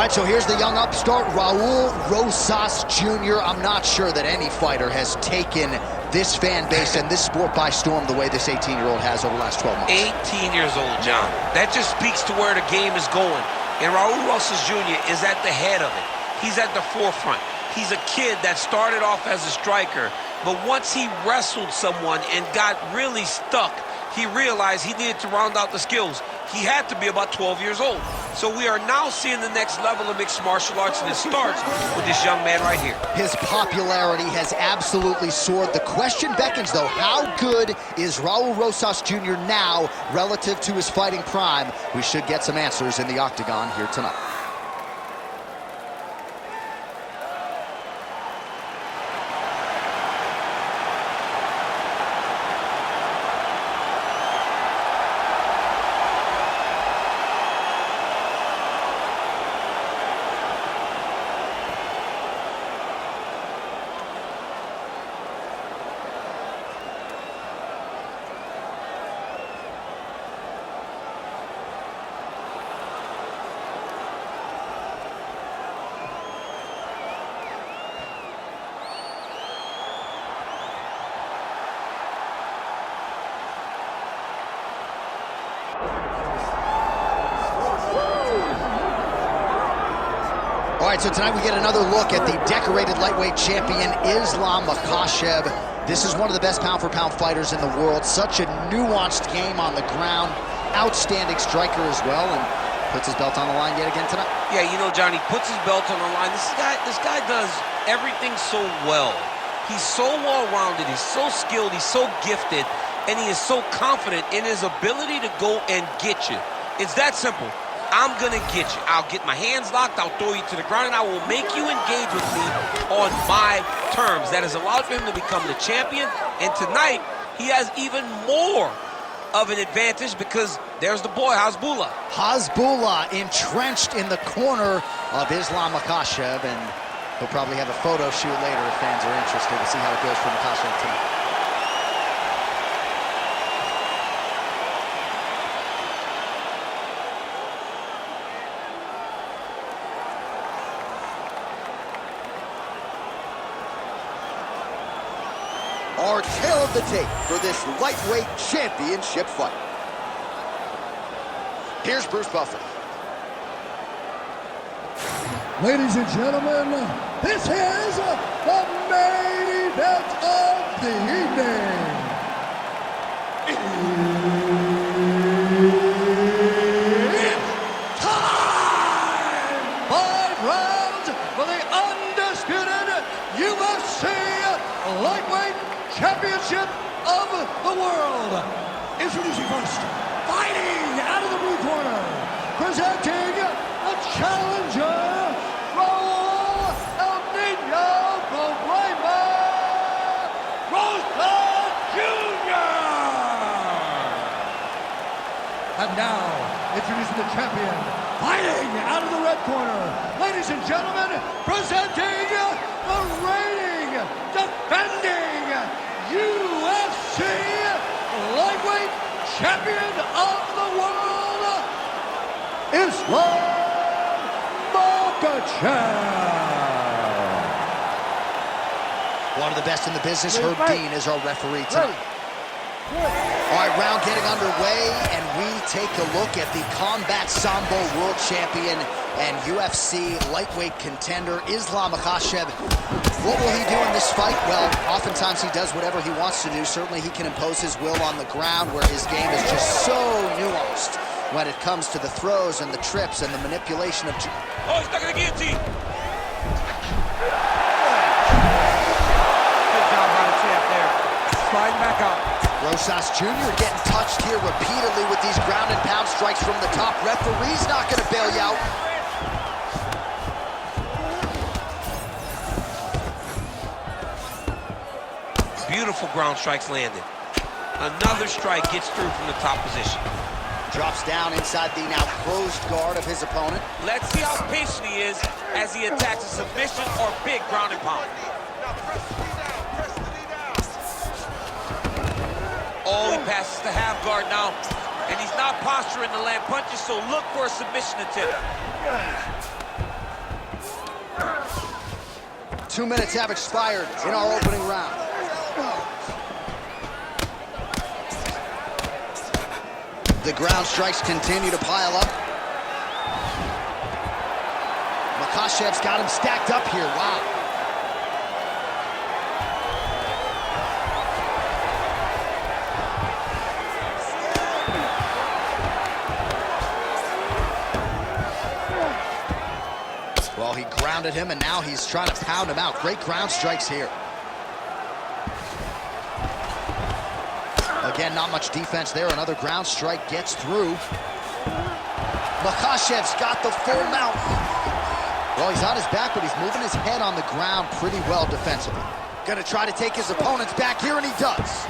right, so here's the young upstart, Raul Rosas Jr. I'm not sure that any fighter has taken this fan base and this sport by storm the way this 18-year-old has over the last 12 months. 18 years old, John. That just speaks to where the game is going. And Raul Rosas Jr. is at the head of it. He's at the forefront. He's a kid that started off as a striker, but once he wrestled someone and got really stuck, he realized he needed to round out the skills. He had to be about 12 years old. So we are now seeing the next level of mixed martial arts, and it starts with this young man right here. His popularity has absolutely soared. The question beckons, though, how good is Raul Rosas Jr. now relative to his fighting prime? We should get some answers in the octagon here tonight. All right, so tonight we get another look at the decorated lightweight champion, Islam Makhachev. This is one of the best pound-for-pound fighters in the world. Such a nuanced game on the ground. Outstanding striker as well, and puts his belt on the line yet again tonight. Yeah, you know, John, he puts his belt on the line. This guy does everything so well. He's so well-rounded, he's so skilled, he's so gifted, and he is so confident in his ability to go and get you. It's that simple. I'm gonna get you. I'll get my hands locked, I'll throw you to the ground, and I will make you engage with me on my terms. That has allowed for him to become the champion, and tonight, he has even more of an advantage because there's the boy, Hasbullah. Hasbullah entrenched in the corner of Islam Makhachev, and he'll probably have a photo shoot later if fans are interested. We'll see how it goes for Makhachev tonight. Our tail of the tape for this lightweight championship fight. Here's Bruce Buffer. Ladies and gentlemen, this is the main event of the evening. It's time! 5 rounds for the undisputed UFC lightweight championship of the world. Introducing first, fighting out of the blue corner, presenting the challenger, Raul El Nino Problema Rosas Jr. And now, introducing the champion, fighting out of the red corner, ladies and gentlemen, presenting the reigning, defending UFC lightweight champion of the world, Islam Makhachev. One of the best in the business, Herb Dean, is our referee tonight. All right, round getting underway, and we take a look at the Combat Sambo world champion and UFC lightweight contender, Islam Makhachev. What will he do in this fight? Well, oftentimes he does whatever he wants to do. Certainly he can impose his will on the ground, where his game is just so nuanced when it comes to the throws and the trips and the manipulation of... Oh, he's stuck in the guillotine. Good job by the champ there. Sliding back out. Rosas Jr. getting touched here repeatedly with these ground and pound strikes from the top. Referee's not going to bail you out. Beautiful ground strikes landed. Another strike gets through from the top position. Drops down inside the now closed guard of his opponent. Let's see how patient he is as he attacks a submission or big ground and pound. Oh, he passes the half guard now. And he's not posturing to land punches, so look for a submission attempt. 2 minutes have expired in our opening round. The ground strikes continue to pile up. Makhachev's got him stacked up here. Wow. Well, he grounded him, and now he's trying to pound him out. Great ground strikes here. Again, not much defense there. Another ground strike gets through. Makhachev's got the full mount. Well, he's on his back, but he's moving his head on the ground pretty well defensively. Gonna try to take his opponents back here, and he does.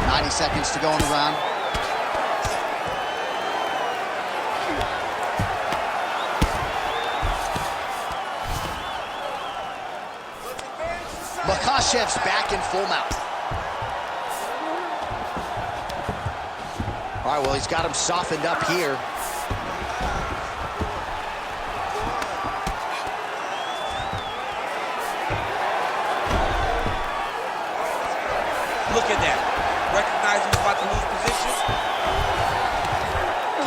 90 seconds to go in the round. Makhachev's back in full mount. All right, well, he's got him softened up here. Look at that. Recognizing he's about to lose position.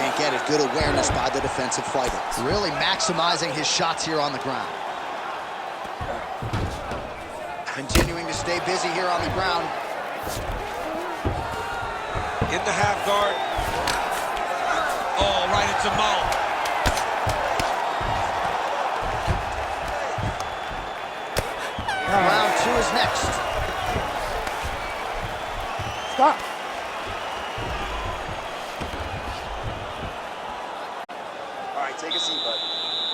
Can't get it. Good awareness by the defensive fighter. Really maximizing his shots here on the ground. Continuing to stay busy here on the ground. In the half guard. Oh, right into mouth. Round 2 is next. Stop. All right, take a seat, bud.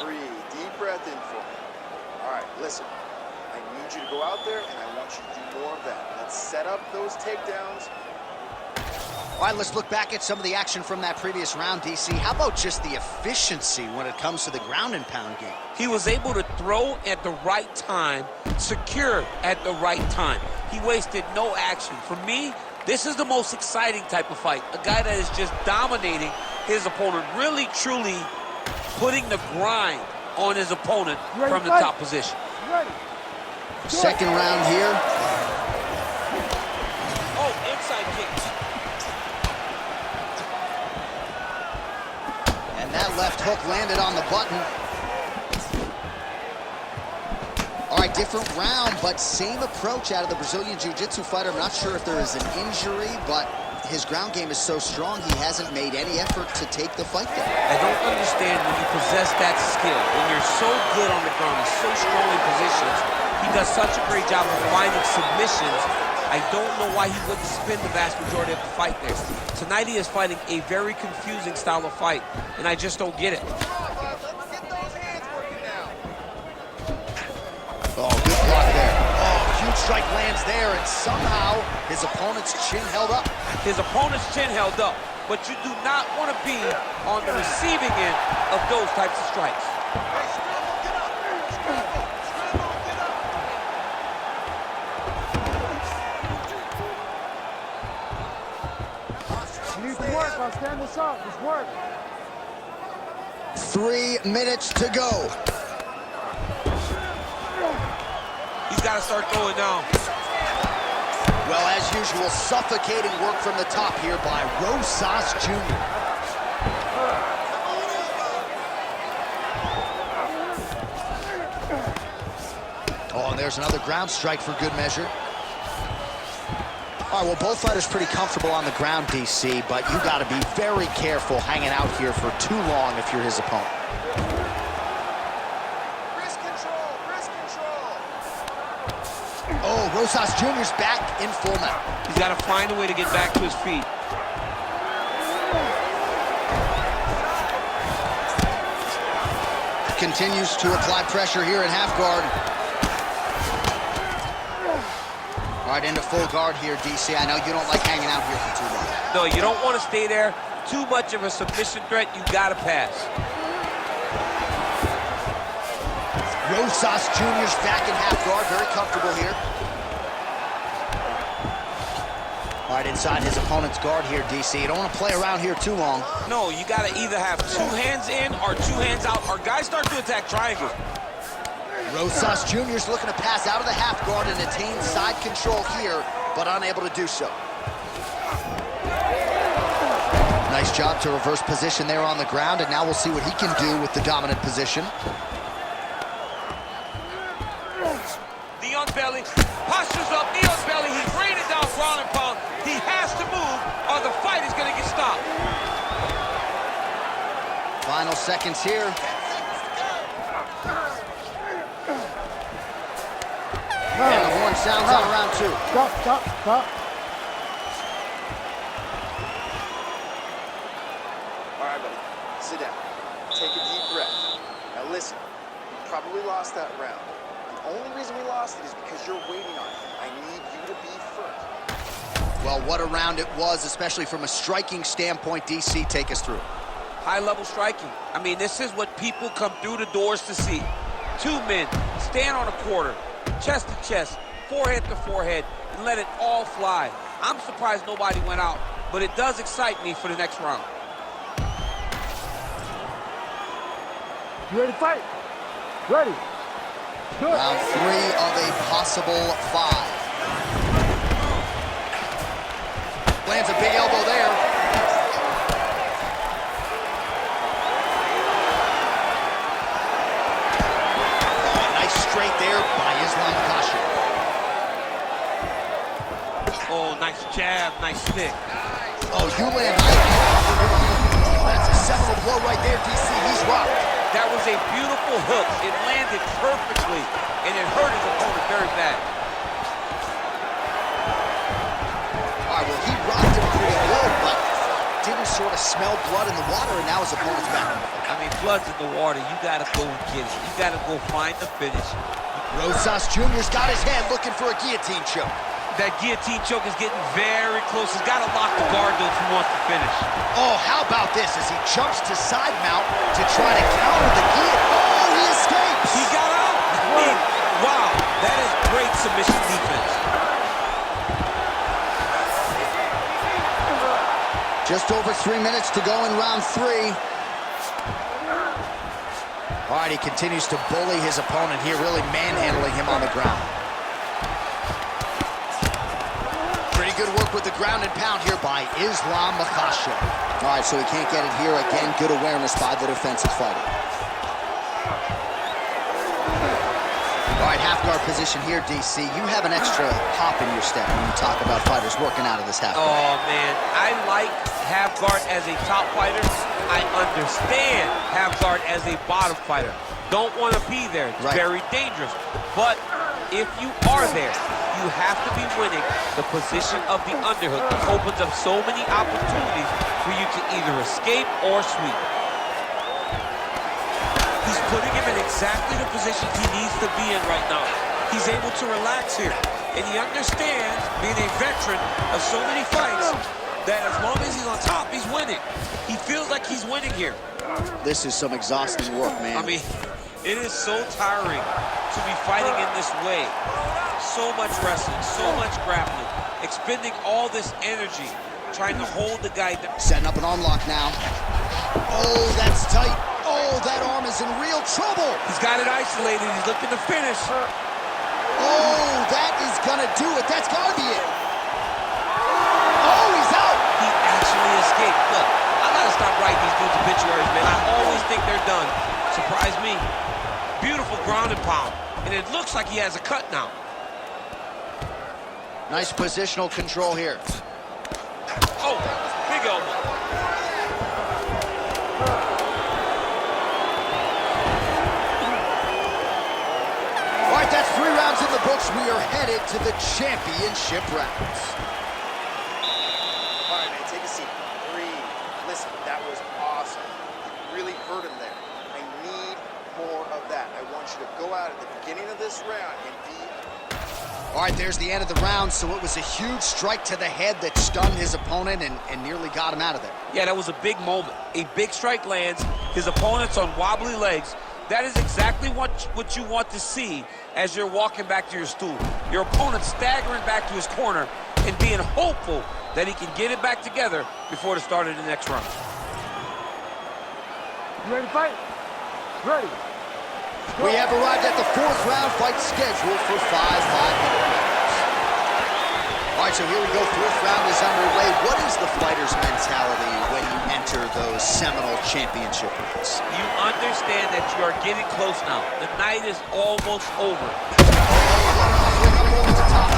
Breathe. Deep breath in for me. All right, listen. I need you to go out there, and I want you to do more of that. Let's set up those takedowns. All right, let's look back at some of the action from that previous round, DC. How about just the efficiency when it comes to the ground and pound game? He was able to throw at the right time, secure at the right time. He wasted no action. For me, this is the most exciting type of fight. A guy that is just dominating his opponent, really, truly putting the grind on his opponent from the top position. Second round here. Oh, inside kick. And that left hook landed on the button. All right, different round, but same approach out of the Brazilian Jiu-Jitsu fighter. I'm not sure if there is an injury, but his ground game is so strong, he hasn't made any effort to take the fight there. I don't understand when you possess that skill, when you're so good on the ground, so strong in positions. He does such a great job of finding submissions. I don't know why he wouldn't spin the vast majority of the fight there. Tonight he is fighting a very confusing style of fight, and I just don't get it. Oh, good block there. Oh, huge strike lands there, and somehow his opponent's chin held up. His opponent's chin held up, but you do not want to be on the receiving end of those types of strikes. You need to work. I'll stand this up. Just work. 3 minutes to go. He's got to start throwing down. Well, as usual, suffocating work from the top here by Rosas Jr. Oh, and there's another ground strike for good measure. All right, well, both fighters pretty comfortable on the ground, DC, but you got to be very careful hanging out here for too long if you're his opponent. Wrist control, wrist control. Oh, Rosas Jr.'s back in full mount. He's got to find a way to get back to his feet. Continues to apply pressure here in half guard. All right, into full guard here, DC. I know you don't like hanging out here for too long. No, you don't want to stay there. Too much of a submission threat, you got to pass. Rosas Jr.'s back in half guard, very comfortable here. All right, inside his opponent's guard here, DC. You don't want to play around here too long. No, you got to either have 2 hands in or 2 hands out, or guys start to attack triangle. Rosas Jr. is looking to pass out of the half guard and attain side control here, but unable to do so. Nice job to reverse position there on the ground, and now we'll see what he can do with the dominant position. Knee on belly, postures up, knee on belly, he's raining down ground and pound. He has to move or the fight is gonna get stopped. Final seconds here. And the horn sounds on round 2. Stop. All right, buddy, sit down. Take a deep breath. Now listen, you probably lost that round. The only reason we lost it is because you're waiting on it. I need you to be first. Well, what a round it was, especially from a striking standpoint. DC, take us through. High-level striking. I mean, this is what people come through the doors to see. 2 men, stand on a quarter, chest to chest, forehead to forehead, and let it all fly. I'm surprised nobody went out, but it does excite me for the next round. You ready to fight? Ready. Good. Round 3 of a possible 5. Lands a big elbow there. Nice straight there by Makhachev. Oh, nice jab, nice stick. Oh, you land. That's a seminal blow right there, DC. He's rocked. That was a beautiful hook. It landed perfectly, and it hurt his opponent very bad. All right, well, he rocked him pretty good, but didn't sort of smell blood in the water, and now his opponent's back. I mean, blood's in the water. You got to go and get it. You got to go find the finish. Rosas Jr.'s got his head looking for a guillotine choke. That guillotine choke is getting very close. He's got to lock the guard, though, if he wants to finish. Oh, how about this as he jumps to side mount to try to counter the guillotine. Oh, he escapes. He got out. I mean, wow, that is great submission defense. Just over 3 minutes to go in round 3. All right, he continues to bully his opponent here, really manhandling him on the ground. Pretty good work with the ground and pound here by Makhachev. All right, so he can't get it here. Again, good awareness by the defensive fighter. All right, half guard position here, DC. You have an extra hop in your step when you talk about fighters working out of this half guard. Oh, man, I like half guard as a top fighter. I understand half guard as a bottom fighter. Don't want to be there. It's very dangerous. But if you are there, you have to be winning the position of the underhook. It opens up so many opportunities for you to either escape or sweep. He's putting him in exactly the position he needs to be in right now. He's able to relax here. And he understands, being a veteran of so many fights, that as long as he's on top, he's winning. He feels like he's winning here. This is some exhausting work, man. I mean, it is so tiring to be fighting in this way. So much wrestling, so much grappling, expending all this energy, trying to hold the guy down. Setting up an arm lock now. Oh, that's tight. Oh, that arm is in real trouble. He's got it isolated. He's looking to finish. Oh, that is gonna do it. That's gotta be it. Oh, he's out. He actually escaped. Look, I gotta stop writing these dudes obituaries, man. I always think they're done. Surprise me. Beautiful ground and pound. And it looks like he has a cut now. Nice positional control here. Oh, big elbow. All right, that's 3 rounds in the books. We are headed to the championship rounds. All right, man, take a seat. Breathe. Listen, that was awesome. You really hurt him there. I need more of that. I want you to go out at the beginning of this round and be... All right, there's the end of the round. So it was a huge strike to the head that stunned his opponent and nearly got him out of there. Yeah, that was a big moment. A big strike lands. His opponent's on wobbly legs. That is exactly what you want to see as you're walking back to your stool. Your opponent staggering back to his corner and being hopeful that he can get it back together before the start of the next round. You ready to fight? Ready. We have arrived at the 4th round fight scheduled for 5 5-minute rounds. All right, so here we go. 4th round is underway. What is the fighter's mentality when you enter those seminal championship rounds? You understand that you are getting close now. The night is almost over.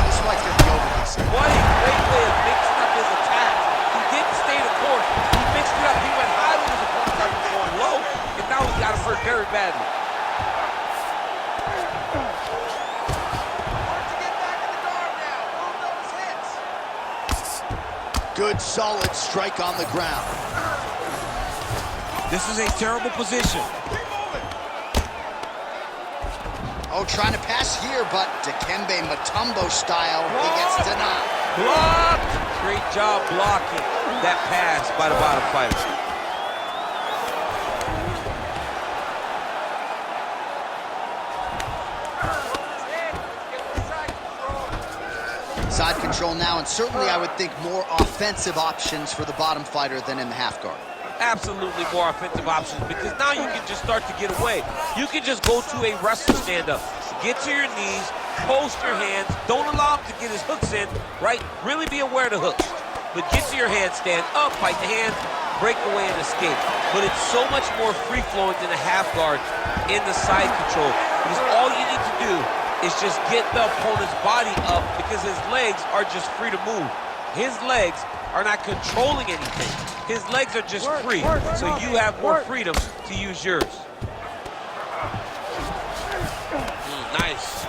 This fight's gonna be over, he said. What a great way of mixing up his attack. He didn't stay the course. He mixed it up. He went high when his opponent started going low, and now he's got him hurt very badly. Good, solid strike on the ground. This is a terrible position. Oh, trying to pass here, but Dikembe Mutombo style, he gets denied. Blocked! Great job blocking that pass by the bottom fighter. Side control now, and certainly I would think more offensive options for the bottom fighter than in the half guard. Absolutely more offensive options, because now you can just start to get away. You can just go to a wrestler stand-up. Get to your knees, post your hands, don't allow him to get his hooks in, right? Really be aware of the hooks. But get to your hands, stand up, fight the hands, break away and escape. But it's so much more free-flowing than a half guard in the side control. Because all you need to do is just get the opponent's body up, because his legs are just free to move. His legs are not controlling anything. His legs are just free, so you have more freedom to use yours. Nice.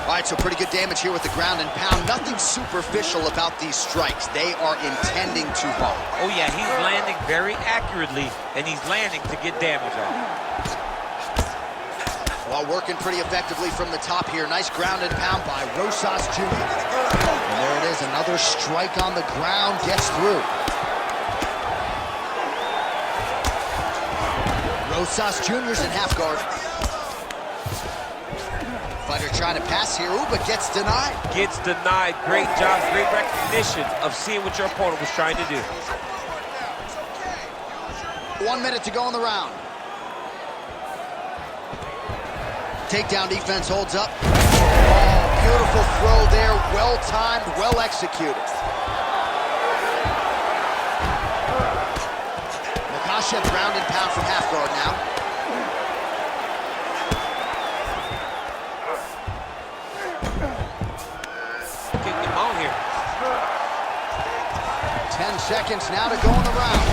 All right, so pretty good damage here with the ground and pound. Nothing superficial about these strikes. They are intending to harm. Oh yeah, he's landing very accurately, and he's landing to get damage on. While working pretty effectively from the top here. Nice ground and pound by Rosas Jr. And there it is, another strike on the ground, gets through. Rosas Jr.'s in half guard. Fighter trying to pass here, but gets denied. Gets denied. Great job, great recognition of seeing what your opponent was trying to do. 1 minute to go in the round. Takedown defense holds up. Oh, beautiful throw there. Well-timed, well-executed. Makhachev ground and pound from half guard now. Getting him out here. 10 seconds now to go in the round.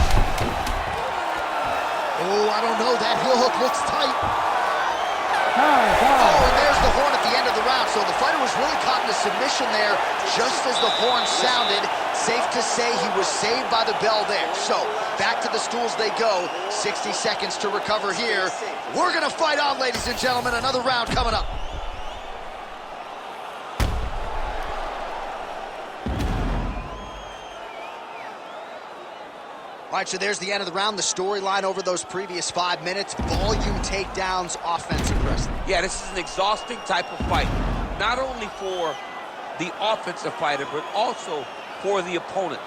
Oh, I don't know. That heel hook looks tight. Oh, and there's the horn at the end of the round. So the fighter was really caught in a submission there just as the horn sounded. Safe to say he was saved by the bell there. So back to the stools they go. 60 seconds to recover here. We're going to fight on, ladies and gentlemen. Another round coming up. All right, so there's the end of the round. The storyline over those previous 5 minutes. Volume takedowns, offensive wrestling. Yeah, this is an exhausting type of fight. Not only for the offensive fighter, but also for the opponent.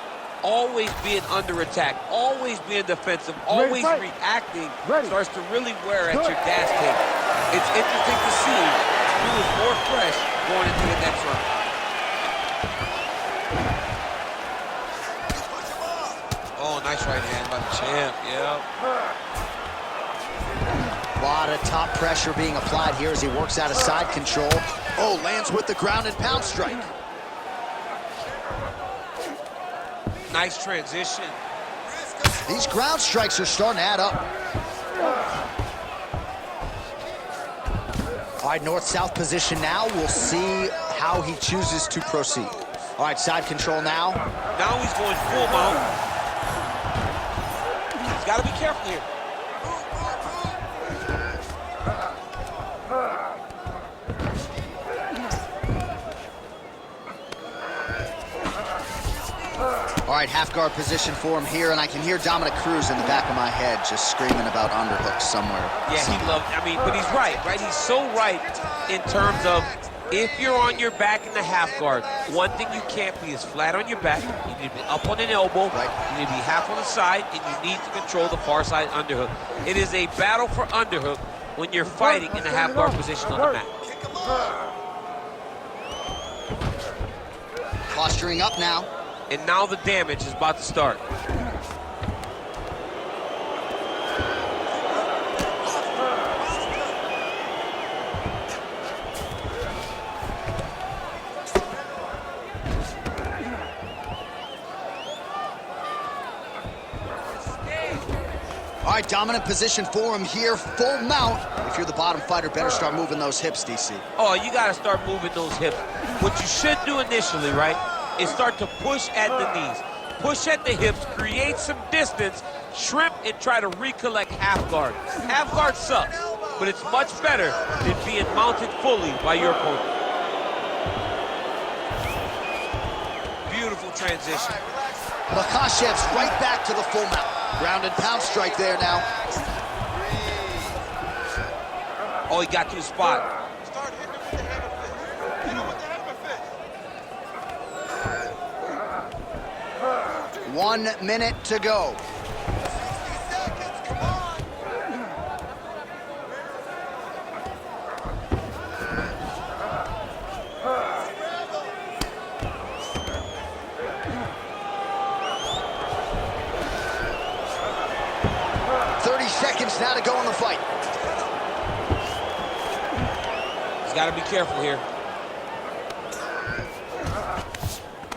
Always being under attack, always being defensive, always reacting starts to really wear at your gas tank. It's interesting to see who is more fresh going into the next round. Oh, nice right hand by the champ, yeah. A lot of top pressure being applied here as he works out of side control. Oh, lands with the ground and pound strike. Nice transition. These ground strikes are starting to add up. All right, north-south position now. We'll see how he chooses to proceed. All right, side control now. Now he's going full mount. He's got to be careful here. All right, half guard position for him here, and I can hear Dominic Cruz in the back of my head just screaming about underhooks somewhere. Yeah, he loved, I mean, but he's right? He's so right in terms of If you're on your back in the half guard, one thing you can't be is flat on your back. You need to be up on an elbow. Right. You need to be half on the side, and you need to control the far side underhook. It is a battle for underhook when you're fighting in the half guard position on the mat. Posturing up now. And now the damage is about to start. All right, dominant position for him here, full mount. If you're the bottom fighter, better start moving those hips, DC. Oh, you got to start moving those hips. What you should do initially, right, is start to push at the knees. Push at the hips, create some distance, shrimp, and try to recollect half guard. Half guard sucks, but it's much better than being mounted fully by your opponent. Beautiful transition. Makhachev's right back to the full mount. Ground and pound strike there now. Oh, he got to his spot. Start hitting him with the hammer fist. Hit him with the hammer fist. 1 minute to go. 60 seconds, come on. 30 seconds now to go in the fight. He's got to be careful here.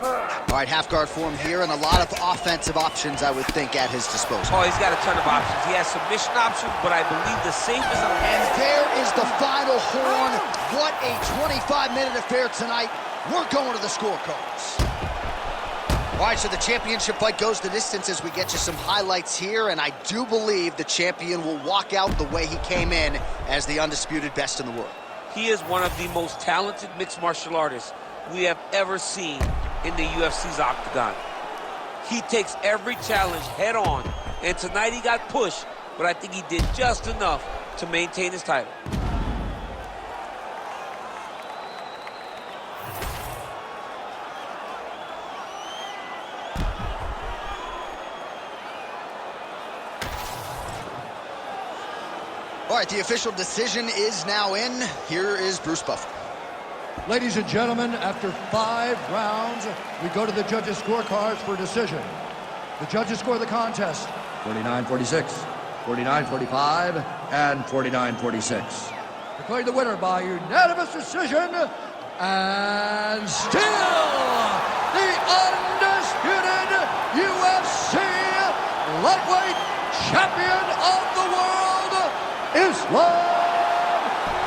All right, half guard form here, and a lot of offensive options, I would think, at his disposal. Oh, he's got a ton of options. He has submission options, but I believe the safest. And there is the final horn. What a 25-minute affair tonight. We're going to the scorecards. All right, so the championship fight goes the distance as we get you some highlights here, and I do believe the champion will walk out the way he came in as the undisputed best in the world. He is one of the most talented mixed martial artists we have ever seen in the UFC's octagon. He takes every challenge head on, and tonight he got pushed, but I think he did just enough to maintain his title. All right, the official decision is now in. Here is Bruce Buffer. Ladies and gentlemen, after 5 rounds, we go to the judges' scorecards for decision. The judges score the contest 49-46, 49-45, and 49-46. Declared the winner by unanimous decision, and still the undisputed UFC lightweight champion of the world, Islam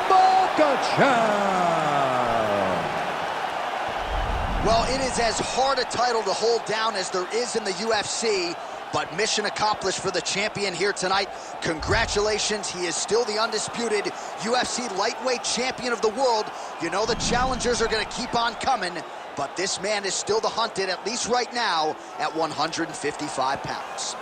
Makhachev. Well, it is as hard a title to hold down as there is in the UFC, but mission accomplished for the champion here tonight. Congratulations, he is still the undisputed UFC lightweight champion of the world. You know the challengers are going to keep on coming, but this man is still the hunted, at least right now, at 155 pounds.